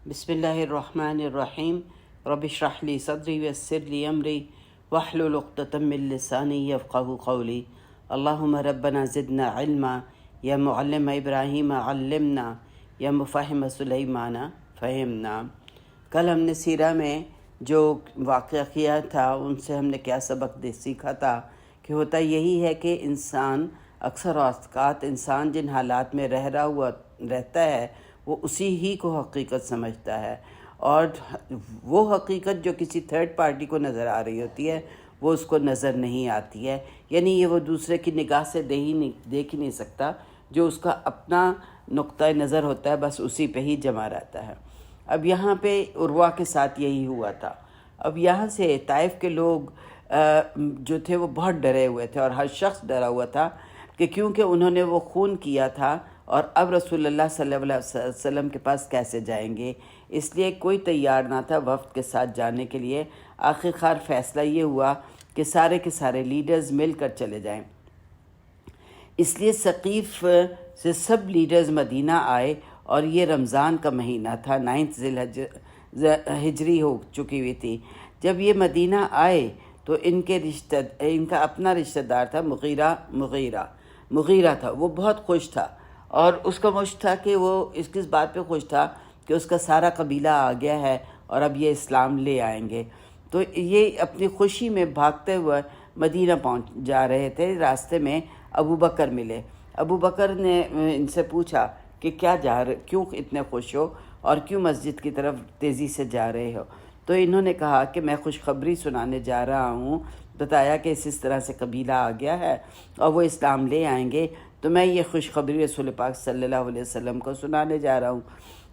بسم اللہ الرحمن الرحیم رب اشرح لی صدری ویسر لی امری واحلل عقدۃ من لسانی یفقهوا قولی اللہم ربنا زدنا علما یا معلم ابراہیم علمنا یا مفہم سلیمان فہمنا۔ کل ہم نے سیرہ میں جو واقعہ کیا تھا ان سے ہم نے کیا سبق سیکھا تھا کہ ہوتا یہی ہے کہ انسان اکثر اوقات انسان جن حالات میں رہتا ہے وہ اسی ہی کو حقیقت سمجھتا ہے، اور وہ حقیقت جو کسی تھرڈ پارٹی کو نظر آ رہی ہوتی ہے وہ اس کو نظر نہیں آتی ہے، یعنی یہ وہ دوسرے کی نگاہ سے دیکھ ہی نہیں سکتا، جو اس کا اپنا نقطہ نظر ہوتا ہے بس اسی پہ ہی جمع رہتا ہے۔ اب یہاں پہ عروہ کے ساتھ یہی ہوا تھا۔ اب یہاں سے طائف کے لوگ جو تھے وہ بہت ڈرے ہوئے تھے، اور ہر شخص ڈرا ہوا تھا کہ کیونکہ انہوں نے وہ خون کیا تھا اور اب رسول اللہ صلی اللہ علیہ وسلم کے پاس کیسے جائیں گے، اس لیے کوئی تیار نہ تھا وفد کے ساتھ جانے کے لیے۔ آخرکار فیصلہ یہ ہوا کہ سارے کے سارے لیڈرز مل کر چلے جائیں۔ اس لیے ثقیف سے سب لیڈرز مدینہ آئے، اور یہ رمضان کا مہینہ تھا، 9 ذی الحجہ ہجری ہو چکی ہوئی تھی۔ جب یہ مدینہ آئے تو ان کا اپنا رشتہ دار تھا مغیرہ تھا، وہ بہت خوش تھا، اور اس کا مشق تھا کہ وہ اس کس بات پہ خوش تھا کہ اس کا سارا قبیلہ آ گیا ہے اور اب یہ اسلام لے آئیں گے۔ تو یہ اپنی خوشی میں بھاگتے ہوئے مدینہ جا رہے تھے۔ راستے میں ابو بکر ملے۔ ابو بکر نے ان سے پوچھا کہ کیوں اتنے خوش ہو اور کیوں مسجد کی طرف تیزی سے جا رہے ہو؟ تو انہوں نے کہا کہ میں خوشخبری سنانے جا رہا ہوں، بتایا کہ اس طرح سے قبیلہ آ گیا ہے اور وہ اسلام لے آئیں گے، تو میں یہ خوشخبری رسول پاک صلی اللہ علیہ وسلم کو سنانے جا رہا ہوں۔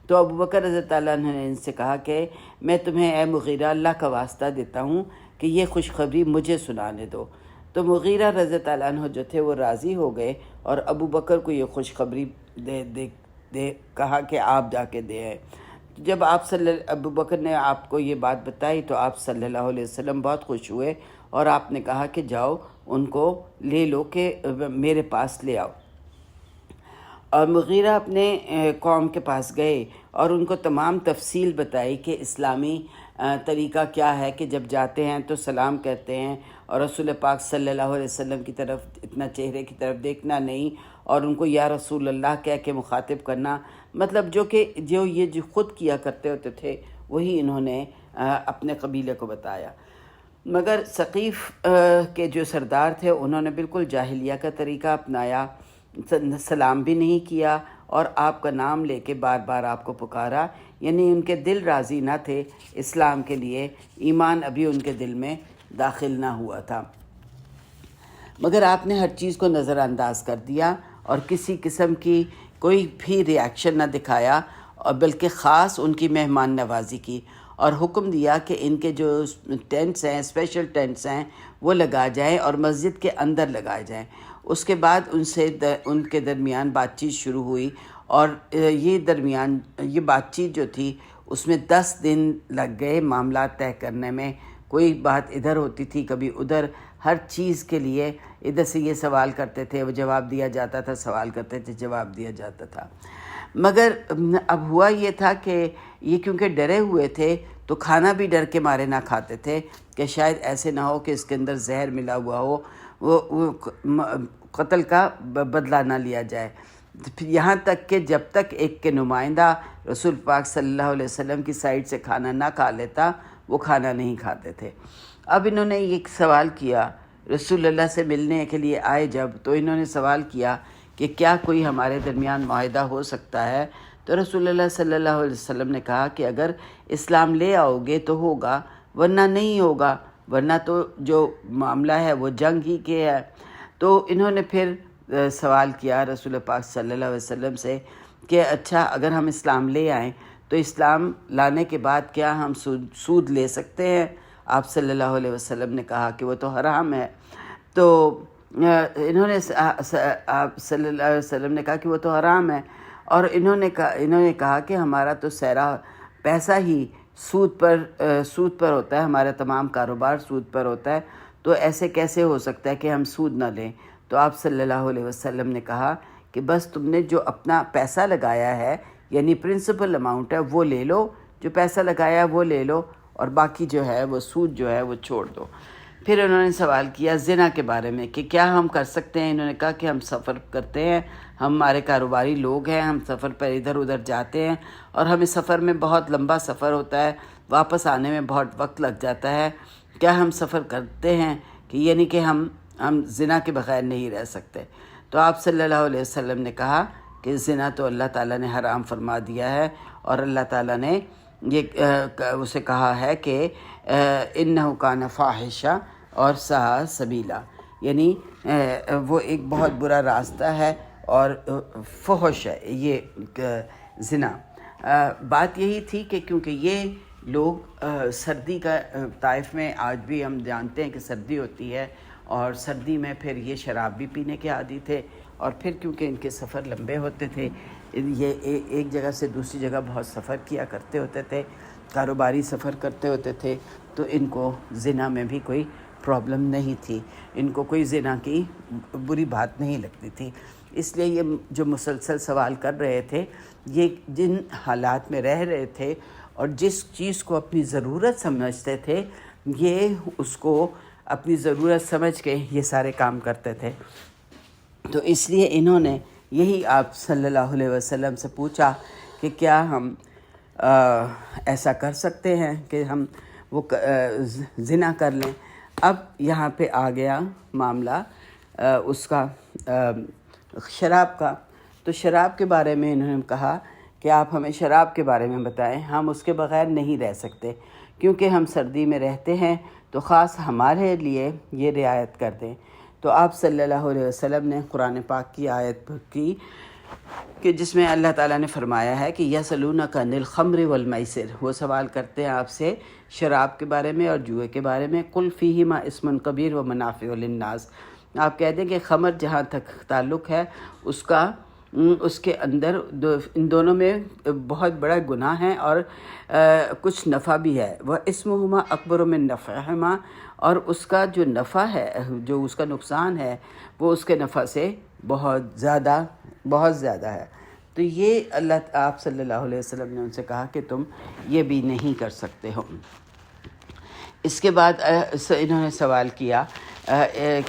تو ابو بکر رضی اللہ عنہ نے ان سے کہا کہ میں تمہیں اے مغیرہ اللہ کا واسطہ دیتا ہوں کہ یہ خوشخبری مجھے سنانے دو۔ تو مغیرہ رضی اللہ عنہ جو تھے وہ راضی ہو گئے اور ابو بکر کو یہ خوشخبری کہا کہ آپ جا کے دے آئے۔ جب ابو بکر نے آپ کو یہ بات بتائی تو آپ صلی اللہ علیہ وسلم بہت خوش ہوئے، اور آپ نے کہا کہ جاؤ ان کو لے لو کہ میرے پاس لے آؤ۔ اور مغیرہ اپنے قوم کے پاس گئے اور ان کو تمام تفصیل بتائی کہ اسلامی طریقہ کیا ہے کہ جب جاتے ہیں تو سلام کہتے ہیں، اور رسول پاک صلی اللہ علیہ وسلم کی طرف اتنا چہرے کی طرف دیکھنا نہیں، اور ان کو یا رسول اللہ کہہ کے مخاطب کرنا، مطلب جو یہ خود کیا کرتے ہوتے تھے وہی انہوں نے اپنے قبیلے کو بتایا۔ مگر ثقیف کے جو سردار تھے انہوں نے بالکل جاہلیہ کا طریقہ اپنایا، سلام بھی نہیں کیا اور آپ کا نام لے کے بار بار آپ کو پکارا، یعنی ان کے دل راضی نہ تھے اسلام کے لیے، ایمان ابھی ان کے دل میں داخل نہ ہوا تھا۔ مگر آپ نے ہر چیز کو نظر انداز کر دیا اور کسی قسم کی کوئی بھی ریاکشن نہ دکھایا، اور بلکہ خاص ان کی مہمان نوازی کی، اور حکم دیا کہ ان کے جو ٹینٹس ہیں، اسپیشل ٹینٹس ہیں، وہ لگا جائیں اور مسجد کے اندر لگائے جائیں۔ اس کے بعد ان کے درمیان بات چیت شروع ہوئی، اور یہ بات چیت جو تھی اس میں 10 دن لگ گئے معاملات طے کرنے میں۔ کوئی بات ادھر ہوتی تھی کبھی ادھر، ہر چیز کے لیے ادھر سے یہ سوال کرتے تھے وہ جواب دیا جاتا تھا، سوال کرتے تھے جواب دیا جاتا تھا۔ مگر اب ہوا یہ تھا کہ یہ کیونکہ ڈرے ہوئے تھے تو کھانا بھی ڈر کے مارے نہ کھاتے تھے کہ شاید ایسے نہ ہو کہ اس کے اندر زہر ملا ہوا ہو، وہ قتل کا بدلہ نہ لیا جائے۔ یہاں تک کہ جب تک ایک کے نمائندہ رسول پاک صلی اللہ علیہ وسلم کی سائڈ سے کھانا نہ کھا لیتا وہ کھانا نہیں کھاتے تھے۔ اب انہوں نے یہ سوال کیا، رسول اللہ سے ملنے کے لیے آئے جب، تو انہوں نے سوال کیا کہ کیا کوئی ہمارے درمیان معاہدہ ہو سکتا ہے؟ تو رسول اللہ صلی اللہ علیہ وسلم نے کہا کہ اگر اسلام لے آؤ گے تو ہوگا، ورنہ نہیں ہوگا، ورنہ تو جو معاملہ ہے وہ جنگ ہی کے ہے۔ تو انہوں نے پھر سوال کیا رسول پاک صلی اللہ علیہ وسلم سے کہ اچھا اگر ہم اسلام لے آئیں تو اسلام لانے کے بعد کیا ہم سود لے سکتے ہیں؟ آپ صلی اللہ علیہ وسلم نے کہا کہ وہ تو حرام ہے۔ تو انہوں نے آپ صلی اللہ علیہ وسلم نے کہا کہ وہ تو حرام ہے، اور انہوں نے کہا کہ ہمارا تو سارا پیسہ ہی سود پر ہوتا ہے، ہمارا تمام کاروبار سود پر ہوتا ہے، تو ایسے کیسے ہو سکتا ہے کہ ہم سود نہ لیں؟ تو آپ صلی اللہ علیہ وسلم نے کہا کہ بس تم نے جو اپنا پیسہ لگایا ہے، یعنی پرنسپل اماؤنٹ ہے، وہ لے لو، جو پیسہ لگایا وہ لے لو اور باقی جو ہے وہ سود جو ہے وہ چھوڑ دو۔ پھر انہوں نے سوال کیا زنا کے بارے میں کہ کیا ہم کر سکتے ہیں۔ انہوں نے کہا کہ ہم سفر کرتے ہیں، ہمارے کاروباری لوگ ہیں، ہم سفر پر ادھر ادھر جاتے ہیں اور ہمیں سفر میں بہت لمبا سفر ہوتا ہے، واپس آنے میں بہت وقت لگ جاتا ہے، کیا ہم سفر کرتے ہیں کہ یعنی کہ ہم زنا کے بغیر نہیں رہ سکتے؟ تو آپ صلی اللہ علیہ وسلم نے کہا کہ زنا تو اللہ تعالیٰ نے حرام فرما دیا ہے، اور اللہ تعالیٰ نے یہ اسے کہا ہے کہ انہ کان فاحشہ اور ساء سبیلا، یعنی وہ ایک بہت برا راستہ ہے اور فحش ہے یہ زنا۔ بات یہی تھی کہ کیونکہ یہ لوگ سردی کا طائف میں آج بھی ہم جانتے ہیں کہ سردی ہوتی ہے، اور سردی میں پھر یہ شراب بھی پینے کے عادی تھے، اور پھر کیونکہ ان کے سفر لمبے ہوتے تھے، یہ ایک جگہ سے دوسری جگہ بہت سفر کیا کرتے ہوتے تھے، کاروباری سفر کرتے ہوتے تھے، تو ان کو زنا میں بھی کوئی پرابلم نہیں تھی، ان کو کوئی زنا کی بری بات نہیں لگتی تھی۔ اس لیے یہ جو مسلسل سوال کر رہے تھے، یہ جن حالات میں رہ رہے تھے اور جس چیز کو اپنی ضرورت سمجھتے تھے، یہ اس کو اپنی ضرورت سمجھ کے یہ سارے کام کرتے تھے۔ تو اس لیے انہوں نے یہی آپ صلی اللہ علیہ وسلم سے پوچھا کہ کیا ہم ایسا کر سکتے ہیں کہ ہم وہ زنا کر لیں۔ اب یہاں پہ آ گیا معاملہ اس کا شراب کا۔ تو شراب کے بارے میں انہوں نے کہا کہ آپ ہمیں شراب کے بارے میں بتائیں، ہم اس کے بغیر نہیں رہ سکتے، کیونکہ ہم سردی میں رہتے ہیں، تو خاص ہمارے لیے یہ رعایت کر دیں۔ تو آپ صلی اللہ علیہ وسلم نے قرآن پاک کی آیت کی کہ جس میں اللہ تعالیٰ نے فرمایا ہے کہ یسألونک عن الخمر والمیسر، وہ سوال کرتے ہیں آپ سے شراب کے بارے میں اور جوئے کے بارے میں، قل فیہما اسم کبیر ومنافع للناس، آپ کہہ دیں کہ خمر جہاں تک تعلق ہے اس کے اندر ان دونوں میں بہت بڑا گناہ ہے اور کچھ نفع بھی ہے، وہ اسمہما اکبر من نفعہما، اور اس کا جو نفع ہے، جو اس کا نقصان ہے، وہ اس کے نفع سے بہت زیادہ ہے۔ تو یہ آپ صلی اللہ علیہ وسلم نے ان سے کہا کہ تم یہ بھی نہیں کر سکتے ہو۔ اس کے بعد انہوں نے سوال کیا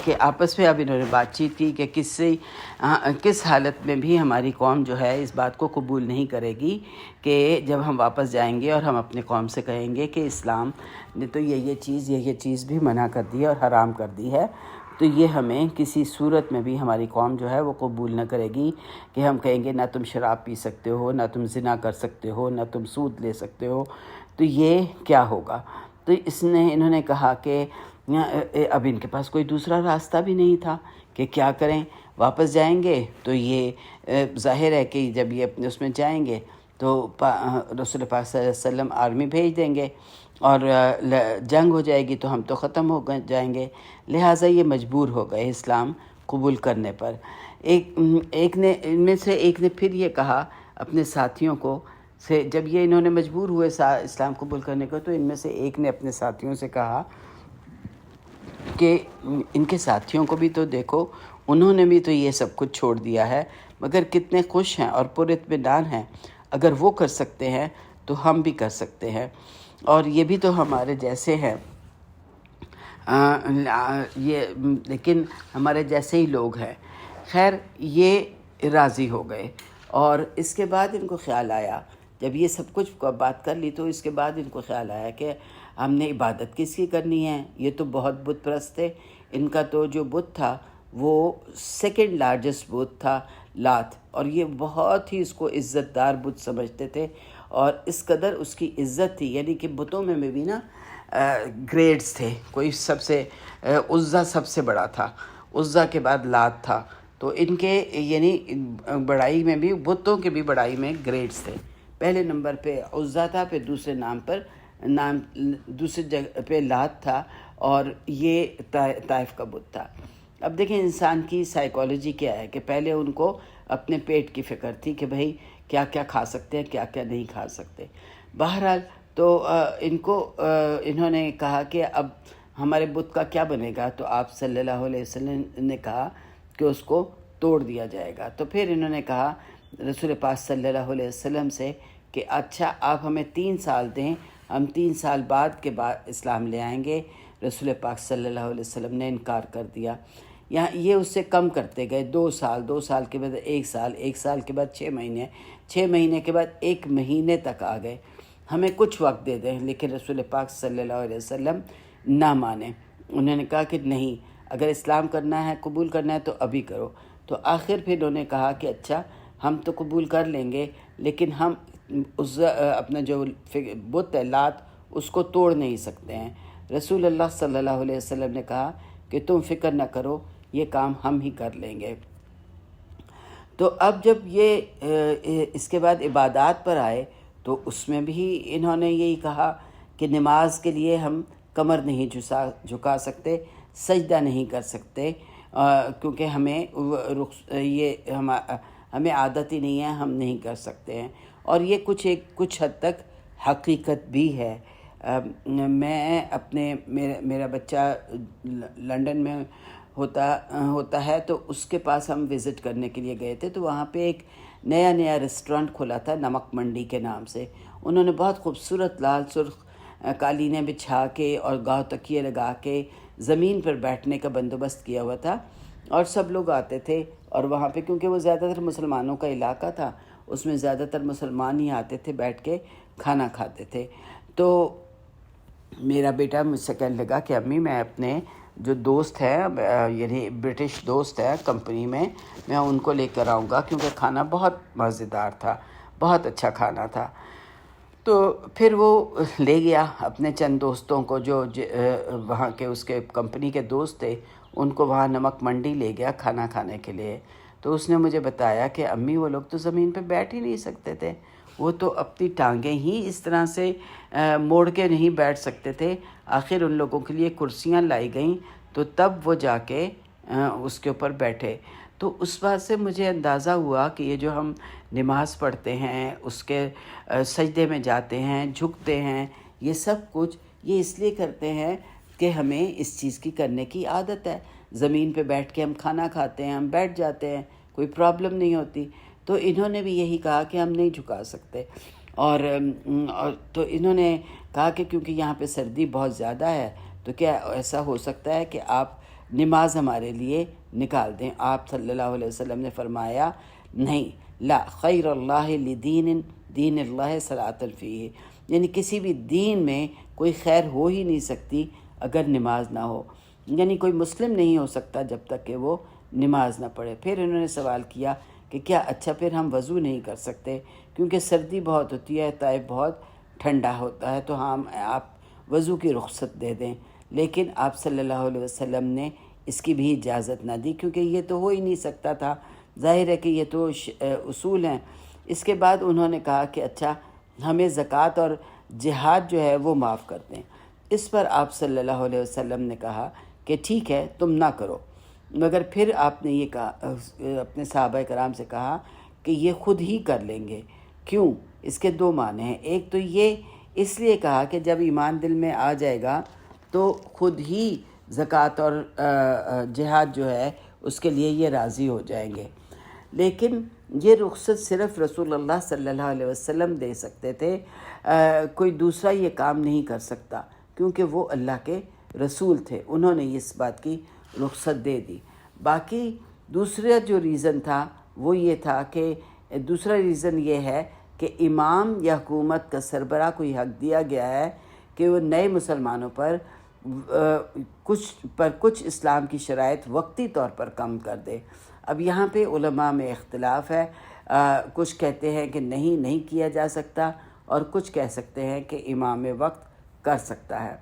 کہ آپس میں اب انہوں نے بات چیت کی کہ کس حالت میں بھی ہماری قوم جو ہے اس بات کو قبول نہیں کرے گی کہ جب ہم واپس جائیں گے اور ہم اپنے قوم سے کہیں گے کہ اسلام نے تو یہ چیز بھی منع کر دی ہے اور حرام کر دی ہے، تو یہ ہمیں کسی صورت میں بھی ہماری قوم جو ہے وہ قبول نہ کرے گی کہ ہم کہیں گے نہ تم شراب پی سکتے ہو، نہ تم زنا کر سکتے ہو، نہ تم سود لے سکتے ہو، تو یہ کیا ہوگا؟ تو انہوں نے کہا کہ اب ان کے پاس کوئی دوسرا راستہ بھی نہیں تھا کہ کیا کریں، واپس جائیں گے تو یہ ظاہر ہے کہ جب یہ اپنے اس میں جائیں گے تو رسول پاک صلی اللہ علیہ وسلم آرمی بھیج دیں گے اور جنگ ہو جائے گی تو ہم تو ختم ہو جائیں گے، لہٰذا یہ مجبور ہو گئے اسلام قبول کرنے پر۔ ان میں سے ایک نے پھر یہ کہا اپنے ساتھیوں کو جب یہ انہوں نے مجبور ہوئے اسلام قبول کرنے کو، تو ان میں سے ایک نے اپنے ساتھیوں سے کہا کہ ان کے ساتھیوں کو بھی تو دیکھو، انہوں نے بھی تو یہ سب کچھ چھوڑ دیا ہے، مگر کتنے خوش ہیں اور پراطمینان ہیں، اگر وہ کر سکتے ہیں تو ہم بھی کر سکتے ہیں، اور یہ بھی تو ہمارے جیسے ہیں، لیکن ہمارے جیسے ہی لوگ ہیں۔ خیر یہ راضی ہو گئے، اور اس کے بعد ان کو خیال آیا، جب یہ سب کچھ بات کر لی تو اس کے بعد ان کو خیال آیا کہ ہم نے عبادت کس کی کرنی ہے، یہ تو بہت بت پرست تھے، ان کا تو جو بت تھا وہ سیکنڈ لارجسٹ بت تھا لات، اور یہ بہت ہی اس کو عزت دار بت سمجھتے تھے، اور اس قدر اس کی عزت تھی، یعنی کہ بتوں میں بھی نا گریڈز تھے، کوئی سب سے عزا سب سے بڑا تھا، عزا کے بعد لات تھا، تو ان کے یعنی بڑائی میں بھی بتوں کے بھی بڑائی میں گریڈز تھے، پہلے نمبر پہ عزا تھا، پھر دوسرے جگہ پہ لات تھا، اور یہ طائف کا بت تھا۔ اب دیکھیں انسان کی سائیکالوجی کیا ہے کہ پہلے ان کو اپنے پیٹ کی فکر تھی کہ بھئی کیا کیا کھا سکتے ہیں، کیا کیا نہیں کھا سکتے۔ بہرحال تو انہوں نے کہا کہ اب ہمارے بت کا کیا بنے گا، تو آپ صلی اللہ علیہ وسلم نے کہا کہ اس کو توڑ دیا جائے گا۔ تو پھر انہوں نے کہا رسول پاک صلی اللہ علیہ وسلم سے کہ اچھا آپ ہمیں 3 سال دیں، ہم 3 سال بعد اسلام لے آئیں گے۔ رسول پاک صلی اللہ علیہ وسلم نے انکار کر دیا۔ یہاں یہ اس سے کم کرتے گئے، 2 سال کے بعد 1 سال کے بعد 6 مہینے، 6 مہینے کے بعد 1 مہینے تک آ گئے، ہمیں کچھ وقت دے دیں۔ لیکن رسول پاک صلی اللہ علیہ وسلم نہ مانے، انہوں نے کہا کہ نہیں، اگر اسلام کرنا ہے، قبول کرنا ہے تو ابھی کرو۔ تو آخر پھر انہوں نے کہا کہ اچھا ہم تو قبول کر لیں گے، لیکن ہم اپنا جو بت ہے لات اس کو توڑ نہیں سکتے ہیں۔ رسول اللہ صلی اللہ علیہ وسلم نے کہا کہ تم فکر نہ کرو، یہ کام ہم ہی کر لیں گے۔ تو اب جب یہ اس کے بعد عبادات پر آئے تو اس میں بھی انہوں نے یہی کہا کہ نماز کے لیے ہم کمر نہیں جھکا سکتے، سجدہ نہیں کر سکتے، کیونکہ ہمیں عادت ہی نہیں ہے، ہم نہیں کر سکتے ہیں۔ اور یہ کچھ حد تک حقیقت بھی ہے۔ میرا بچہ لنڈن میں ہوتا ہے، تو اس کے پاس ہم وزٹ کرنے کے لیے گئے تھے، تو وہاں پہ ایک نیا ریسٹورنٹ کھلا تھا نمک منڈی کے نام سے۔ انہوں نے بہت خوبصورت لال سرخ قالینیں بچھا کے اور گاؤ تکیے لگا کے زمین پر بیٹھنے کا بندوبست کیا ہوا تھا، اور سب لوگ آتے تھے۔ اور وہاں پہ کیونکہ وہ زیادہ تر مسلمانوں کا علاقہ تھا، اس میں زیادہ تر مسلمان ہی آتے تھے، بیٹھ کے کھانا کھاتے تھے۔ تو میرا بیٹا مجھ سے کہنے لگا کہ امی میں اپنے جو دوست ہے، یعنی برٹش دوست ہے کمپنی میں ان کو لے کر آؤں گا، کیونکہ کھانا بہت مزیدار تھا، بہت اچھا کھانا تھا۔ تو پھر وہ لے گیا اپنے چند دوستوں کو جو وہاں کے اس کے کمپنی کے دوست تھے، ان کو وہاں نمک منڈی لے گیا کھانا کھانے کے لیے۔ تو اس نے مجھے بتایا کہ امی وہ لوگ تو زمین پہ بیٹھ ہی نہیں سکتے تھے، وہ تو اپنی ٹانگیں ہی اس طرح سے موڑ کے نہیں بیٹھ سکتے تھے۔ آخر ان لوگوں کے لیے کرسیاں لائی گئیں، تو تب وہ جا کے اس کے اوپر بیٹھے۔ تو اس بات سے مجھے اندازہ ہوا کہ یہ جو ہم نماز پڑھتے ہیں، اس کے سجدے میں جاتے ہیں، جھکتے ہیں، یہ سب کچھ یہ اس لیے کرتے ہیں کہ ہمیں اس چیز کی کرنے کی عادت ہے۔ زمین پہ بیٹھ کے ہم کھانا کھاتے ہیں، ہم بیٹھ جاتے ہیں، کوئی پرابلم نہیں ہوتی۔ تو انہوں نے بھی یہی کہا کہ ہم نہیں جھکا سکتے، اور تو انہوں نے کہا کہ کیونکہ یہاں پہ سردی بہت زیادہ ہے، تو کیا ایسا ہو سکتا ہے کہ آپ نماز ہمارے لیے نکال دیں؟ آپ صلی اللہ علیہ وسلم نے فرمایا نہیں، لا خیر اللہ لدین دین اللہ صلاۃ فیہ، یعنی کسی بھی دین میں کوئی خیر ہو ہی نہیں سکتی اگر نماز نہ ہو، یعنی کوئی مسلم نہیں ہو سکتا جب تک کہ وہ نماز نہ پڑھے۔ پھر انہوں نے سوال کیا کہ کیا اچھا پھر ہم وضو نہیں کر سکتے، کیونکہ سردی بہت ہوتی ہے، طائف بہت ٹھنڈا ہوتا ہے، تو ہم آپ وضو کی رخصت دے دیں۔ لیکن آپ صلی اللہ علیہ وسلم نے اس کی بھی اجازت نہ دی، کیونکہ یہ تو ہو ہی نہیں سکتا تھا، ظاہر ہے کہ یہ تو اصول ہیں۔ اس کے بعد انہوں نے کہا کہ اچھا ہمیں زکوٰۃ اور جہاد جو ہے وہ معاف کر دیں۔ اس پر آپ صلی اللہ علیہ وسلم نے کہا کہ ٹھیک ہے تم نہ کرو، مگر پھر آپ نے یہ کہا، اپنے صحابہ کرام سے کہا کہ یہ خود ہی کر لیں گے۔ کیوں؟ اس کے 2 معنی ہیں۔ ایک تو یہ اس لیے کہا کہ جب ایمان دل میں آ جائے گا تو خود ہی زکوٰۃ اور جہاد جو ہے اس کے لیے یہ راضی ہو جائیں گے۔ لیکن یہ رخصت صرف رسول اللہ صلی اللہ علیہ وسلم دے سکتے تھے، کوئی دوسرا یہ کام نہیں کر سکتا، کیونکہ وہ اللہ کے رسول تھے، انہوں نے اس بات کی رخصت دے دی۔ باقی دوسرا جو ریزن تھا وہ یہ تھا کہ دوسرا ریزن یہ ہے کہ امام یا حکومت کا سربراہ کو یہ حق دیا گیا ہے کہ وہ نئے مسلمانوں پر کچھ اسلام کی شرائط وقتی طور پر کم کر دے۔ اب یہاں پہ علماء میں اختلاف ہے، کچھ کہتے ہیں کہ نہیں کیا جا سکتا، اور کچھ کہہ سکتے ہیں کہ امام وقت کر سکتا ہے۔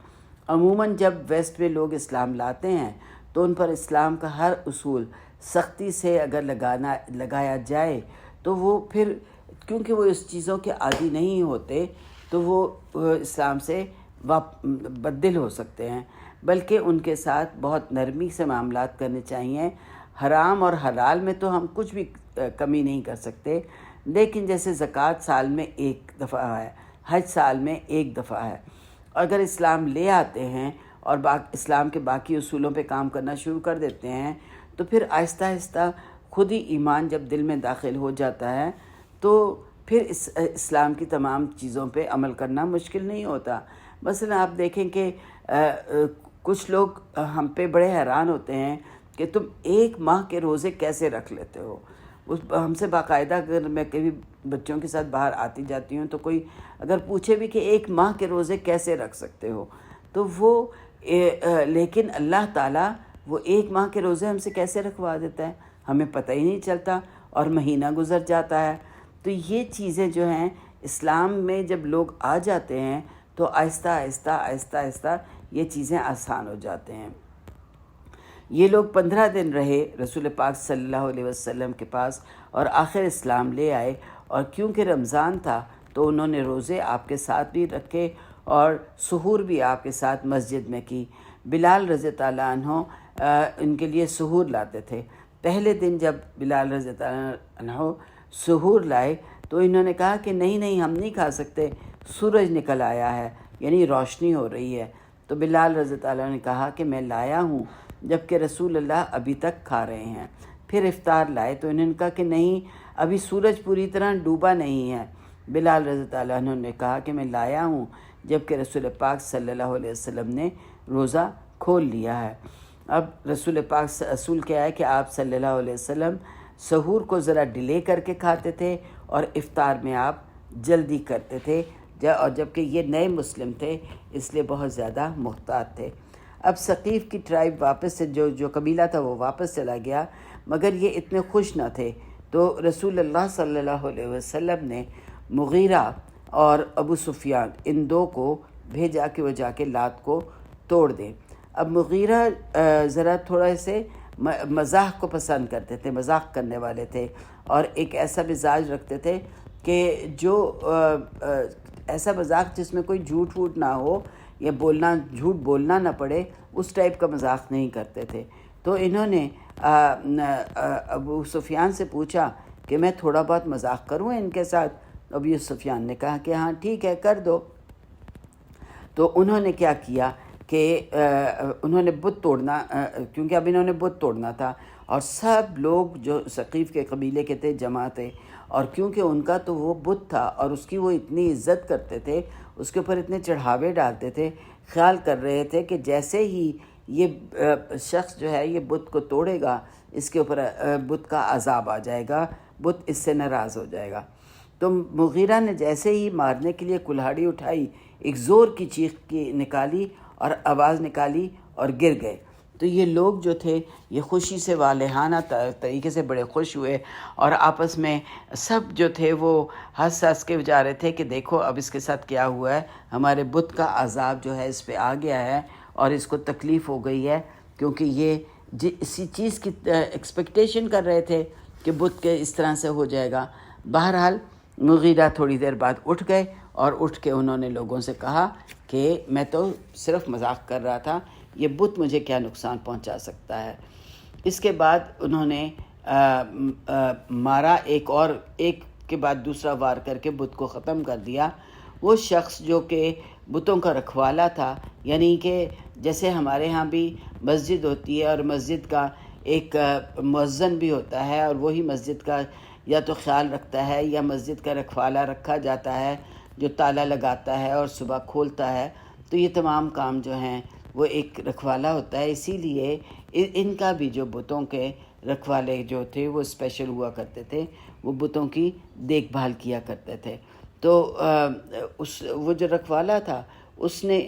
عموماً جب ویسٹ میں لوگ اسلام لاتے ہیں تو ان پر اسلام کا ہر اصول سختی سے اگر لگایا جائے تو وہ پھر کیونکہ وہ اس چیزوں کے عادی نہیں ہوتے تو وہ اسلام سے بدل ہو سکتے ہیں، بلکہ ان کے ساتھ بہت نرمی سے معاملات کرنے چاہیے۔ حرام اور حلال میں تو ہم کچھ بھی کمی نہیں کر سکتے، لیکن جیسے زکوٰۃ سال میں 1 دفعہ ہے، حج سال میں 1 دفعہ ہے، اگر اسلام لے آتے ہیں اور اسلام کے باقی اصولوں پہ کام کرنا شروع کر دیتے ہیں تو پھر آہستہ آہستہ خود ہی ایمان جب دل میں داخل ہو جاتا ہے تو پھر اسلام کی تمام چیزوں پہ عمل کرنا مشکل نہیں ہوتا۔ مثلا آپ دیکھیں کہ کچھ لوگ ہم پہ بڑے حیران ہوتے ہیں کہ تم 1 ماہ کے روزے کیسے رکھ لیتے ہو۔ ہم سے باقاعدہ اگر میں کبھی بچوں کے ساتھ باہر آتی جاتی ہوں تو کوئی اگر پوچھے بھی کہ 1 ماہ کے روزے کیسے رکھ سکتے ہو، تو وہ لیکن اللہ تعالیٰ وہ 1 ماہ کے روزے ہم سے کیسے رکھوا دیتا ہے، ہمیں پتہ ہی نہیں چلتا، اور مہینہ گزر جاتا ہے۔ تو یہ چیزیں جو ہیں اسلام میں جب لوگ آ جاتے ہیں تو آہستہ آہستہ آہستہ آہستہ یہ چیزیں آسان ہو جاتے ہیں۔ یہ لوگ 15 دن رہے رسول پاک صلی اللہ علیہ وسلم کے پاس، اور آخر اسلام لے آئے، اور کیونکہ رمضان تھا تو انہوں نے روزے آپ کے ساتھ بھی رکھے اور سحور بھی آپ کے ساتھ مسجد میں کی۔ بلال رضی اللہ عنہ ان کے لیے سحور لاتے تھے۔ پہلے دن جب بلال رضی اللہ عنہ سحور لائے تو انہوں نے کہا کہ نہیں ہم نہیں کھا سکتے، سورج نکل آیا ہے، یعنی روشنی ہو رہی ہے۔ تو بلال رضی اللہ عنہ نے کہا کہ میں لایا ہوں، جبکہ رسول اللہ ابھی تک کھا رہے ہیں۔ پھر افطار لائے تو انہوں نے کہا کہ نہیں، ابھی سورج پوری طرح ڈوبا نہیں ہے۔ بلال رضی اللہ عنہ نے کہا کہ میں لایا ہوں، جبکہ رسول پاک صلی اللہ علیہ وسلم نے روزہ کھول لیا ہے۔ اب رسول پاک اصول کیا ہے کہ آپ صلی اللہ علیہ وسلم سحور کو ذرا ڈیلے کر کے کھاتے تھے اور افطار میں آپ جلدی کرتے تھے، اور جبکہ یہ نئے مسلم تھے اس لیے بہت زیادہ محتاط تھے۔ اب ثقیف کی ٹرائب واپس سے جو قبیلہ تھا وہ واپس چلا گیا، مگر یہ اتنے خوش نہ تھے، تو رسول اللہ صلی اللہ علیہ وسلم نے مغیرہ اور ابو سفیان ان 2 کو بھیجا کہ وہ جا کے لات کو توڑ دیں۔ اب مغیرہ ذرا تھوڑا سے مزاح کو پسند کرتے تھے، مذاق کرنے والے تھے، اور ایک ایسا مزاج رکھتے تھے کہ جو ایسا مذاق جس میں کوئی جھوٹ ووٹ نہ ہو یا جھوٹ بولنا نہ پڑے، اس ٹائپ کا مذاق نہیں کرتے تھے۔ تو انہوں نے ابو سفیان سے پوچھا کہ میں تھوڑا بہت مذاق کروں ان کے ساتھ۔ ابو سفیان نے کہا کہ ہاں ٹھیک ہے، کر دو۔ تو انہوں نے کیا کیا کہ انہوں نے بت توڑنا، کیونکہ اب انہوں نے بت توڑنا تھا، اور سب لوگ جو ثقیف کے قبیلے کے تھے جمع تھے، اور کیونکہ ان کا تو وہ بت تھا اور اس کی وہ اتنی عزت کرتے تھے، اس کے اوپر اتنے چڑھاوے ڈالتے تھے، خیال کر رہے تھے کہ جیسے ہی یہ شخص جو ہے یہ بت کو توڑے گا، اس کے اوپر بت کا عذاب آ جائے گا، بت اس سے ناراض ہو جائے گا۔ تو مغیرہ نے جیسے ہی مارنے کے لیے کلہاڑی اٹھائی، ایک زور کی چیخ نکالی اور آواز نکالی اور گر گئے۔ تو یہ لوگ جو تھے یہ خوشی سے والہانہ طریقے سے بڑے خوش ہوئے، اور آپس میں سب جو تھے وہ ہنس کے جا رہے تھے کہ دیکھو اب اس کے ساتھ کیا ہوا ہے، ہمارے بت کا عذاب جو ہے اس پہ آ گیا ہے اور اس کو تکلیف ہو گئی ہے، کیونکہ یہ اسی چیز کی ایکسپیکٹیشن کر رہے تھے کہ بت کے اس طرح سے ہو جائے گا۔ بہرحال مغیرہ تھوڑی دیر بعد اٹھ گئے، اور اٹھ کے انہوں نے لوگوں سے کہا کہ میں تو صرف مذاق کر رہا تھا، یہ بت مجھے کیا نقصان پہنچا سکتا ہے۔ اس کے بعد انہوں نے مارا، ایک کے بعد دوسرا وار کر کے بت کو ختم کر دیا۔ وہ شخص جو کہ بتوں کا رکھوالا تھا، یعنی کہ جیسے ہمارے ہاں بھی مسجد ہوتی ہے اور مسجد کا ایک مؤذن بھی ہوتا ہے، اور وہی مسجد کا یا تو خیال رکھتا ہے یا مسجد کا رکھوالا رکھا جاتا ہے جو تالا لگاتا ہے اور صبح کھولتا ہے، تو یہ تمام کام جو ہیں وہ ایک رکھوالا ہوتا ہے۔ اسی لیے ان کا بھی جو بتوں کے رکھوالے جو تھے وہ اسپیشل ہوا کرتے تھے، وہ بتوں کی دیکھ بھال کیا کرتے تھے۔ تو وہ جو رکھوالا تھا اس نے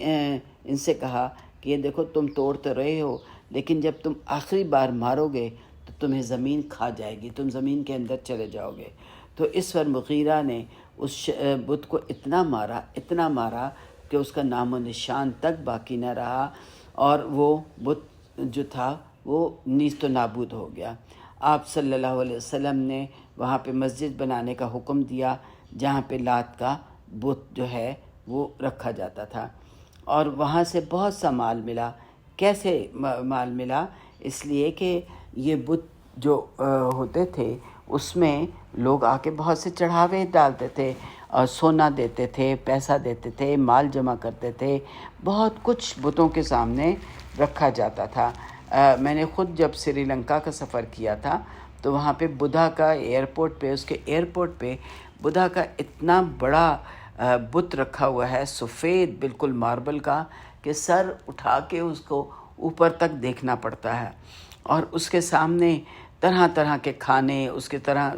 ان سے کہا کہ یہ دیکھو تم توڑ تو رہے ہو، لیکن جب تم آخری بار مارو گے تو تمہیں زمین کھا جائے گی، تم زمین کے اندر چلے جاؤ گے۔ تو اس پر مغیرہ نے اس بت کو اتنا مارا کہ اس کا نام و نشان تک باقی نہ رہا، اور وہ بت جو تھا وہ نیست و نابود ہو گیا۔ آپ صلی اللہ علیہ وسلم نے وہاں پہ مسجد بنانے کا حکم دیا جہاں پہ لات کا بت جو ہے وہ رکھا جاتا تھا، اور وہاں سے بہت سا مال ملا۔ کیسے مال ملا؟ اس لیے کہ یہ بت جو ہوتے تھے اس میں لوگ آ کے بہت سے چڑھاوے ڈالتے تھے، اور سونا دیتے تھے، پیسہ دیتے تھے، مال جمع کرتے تھے، بہت کچھ بتوں کے سامنے رکھا جاتا تھا۔ میں نے خود جب سری لنکا کا سفر کیا تھا تو وہاں پہ بدھا کا ایئرپورٹ پہ، اس کے ایئرپورٹ پہ بدھا کا اتنا بڑا بت رکھا ہوا ہے سفید بالکل ماربل کا کہ سر اٹھا کے اس کو اوپر تک دیکھنا پڑتا ہے، اور اس کے سامنے طرح طرح کے کھانے، اس کے طرح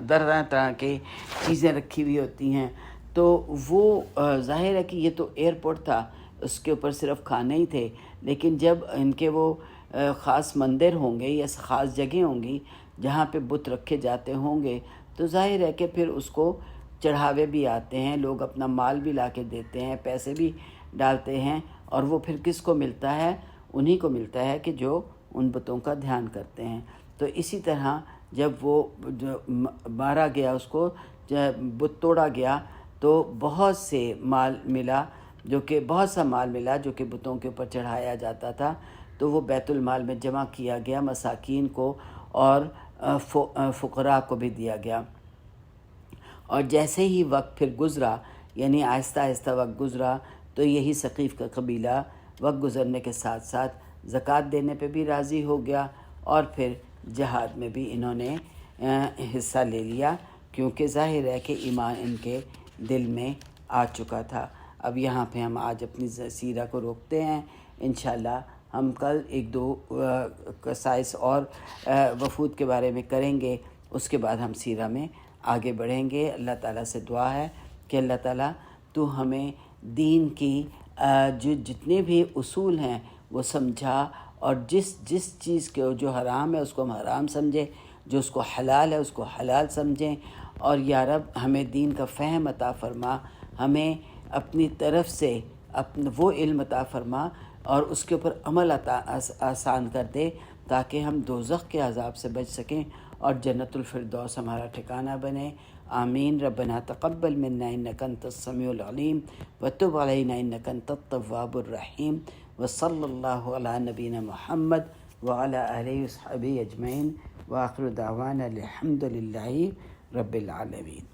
طرح کے چیزیں رکھی ہوئی ہوتی ہیں۔ تو وہ ظاہر ہے کہ یہ تو ایئرپورٹ تھا، اس کے اوپر صرف کھانے ہی تھے، لیکن جب ان کے وہ خاص مندر ہوں گے یا خاص جگہیں ہوں گی جہاں پہ بت رکھے جاتے ہوں گے، تو ظاہر ہے کہ پھر اس کو چڑھاوے بھی آتے ہیں، لوگ اپنا مال بھی لا کے دیتے ہیں، پیسے بھی ڈالتے ہیں، اور وہ پھر کس کو ملتا ہے؟ انہی کو ملتا ہے کہ جو ان بتوں کا دھیان کرتے ہیں۔ تو اسی طرح جب وہ مارا گیا، اس کو جب بت توڑا گیا، تو بہت سا مال ملا جو کہ بتوں کے اوپر چڑھایا جاتا تھا، تو وہ بیت المال میں جمع کیا گیا، مساکین کو اور فقراء کو بھی دیا گیا۔ اور جیسے ہی وقت پھر گزرا، یعنی آہستہ آہستہ وقت گزرا، تو یہی ثقیف کا قبیلہ وقت گزرنے کے ساتھ ساتھ زکوٰۃ دینے پہ بھی راضی ہو گیا، اور پھر جہاد میں بھی انہوں نے حصہ لے لیا، کیونکہ ظاہر ہے کہ ایمان ان کے دل میں آ چکا تھا۔ اب یہاں پہ ہم آج اپنی سیرہ کو روکتے ہیں، انشاءاللہ ہم کل ایک دو قصائص اور وفود کے بارے میں کریں گے، اس کے بعد ہم سیرہ میں آگے بڑھیں گے۔ اللہ تعالیٰ سے دعا ہے کہ اللہ تعالیٰ تو ہمیں دین کی جتنے بھی اصول ہیں وہ سمجھا، اور جس چیز کے جو حرام ہے اس کو ہم حرام سمجھیں، جو اس کو حلال ہے اس کو حلال سمجھیں، اور یا رب ہمیں دین کا فہم عطا فرما، ہمیں اپنی طرف سے وہ علم عطا فرما، اور اس کے اوپر عمل آسان کر دے، تاکہ ہم دوزخ کے عذاب سے بچ سکیں اور جنت الفردوس ہمارا ٹھکانہ بنے۔ آمین۔ ربنا تقبل منا انک انت السمیع العلیم وتب علینا انک انت التواب الرحیم، وصلی اللہ علی نبینا محمد وعلی آلہ وصحبہ اجمعین، وآخر دعوانا الحمد للہ رب العالمین۔